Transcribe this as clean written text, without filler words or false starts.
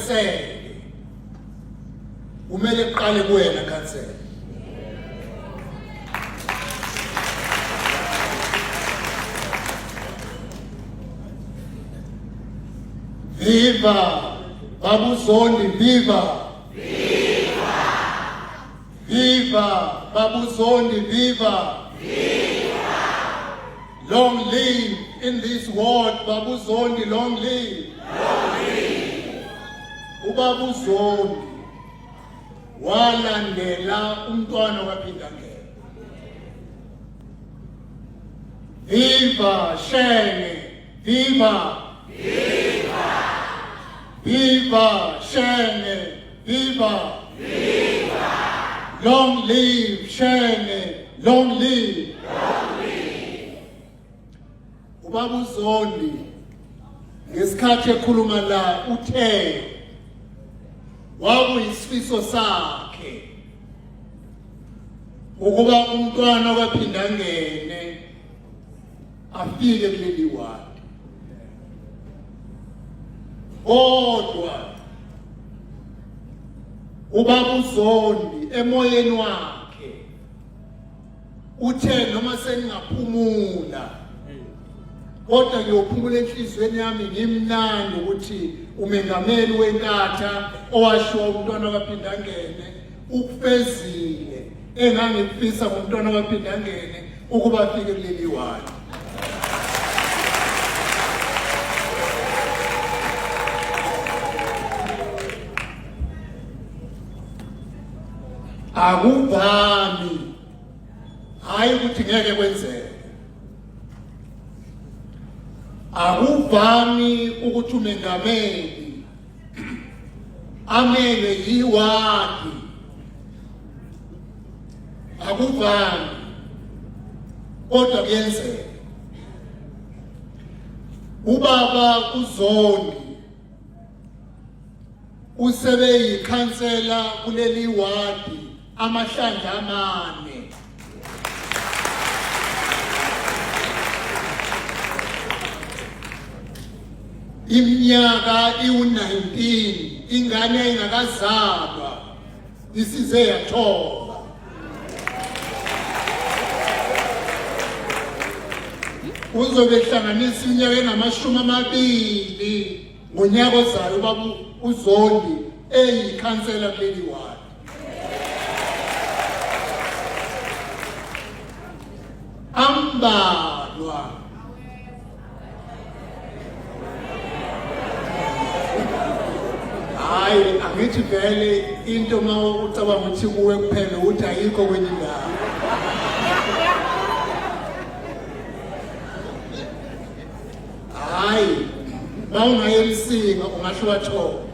ikhansele kumele iqale kuwena khansele. Viva Babu Zondi, viva! Viva! Viva Babu Zondi, viva! Viva! Long live in this ward, Babu Zondi, long live! Long live! Ubabu Zondi walandela umntwana kaPhindangene. Viva Shenge, viva! Viva Shenge, viva! Viva! Long live Shenge, long live! Long live! Ubabu Zondi ngesikhathi ekhuluma la uthe wakuyisifiso sakhe ukuba umntwana kaPhindangene afike kuleli wadi. Kodwa Ubabu Zondi emoyeni wakhe uthe noma sengingaphumula kodwa ngiyophumula enhlizweni yami ngimnandi ukuthi umengameli wenkatha owashiwa umntwana kaPhindangene ukufezile engangifisa ngomntwana kaPhindangene ukuba afike kuleli wadi. Akuvami hayi ukuthi ngeke kwenzeke. Akuvami ukuthi umengameli amele yiwadi. Akuvami kodwa kuyenzeka. Ubaba uZondi usebe yikhansela kuleli wadi amahlandla amane. Iminyaka iwu-19 ingane ingakazalwa isize yathoba. Uzobe ehlanganisa iminyaka engama-20 ngonyaka ozayo ubaba uZondi eyikhansela kuleli wadi. Ambalwa hayi angithi vele into uma ucabanga ukuthi kuwe kuphela ukuthi ayikho kwenye indawo. Hayi ma ungayelisinga ungahluka thoba.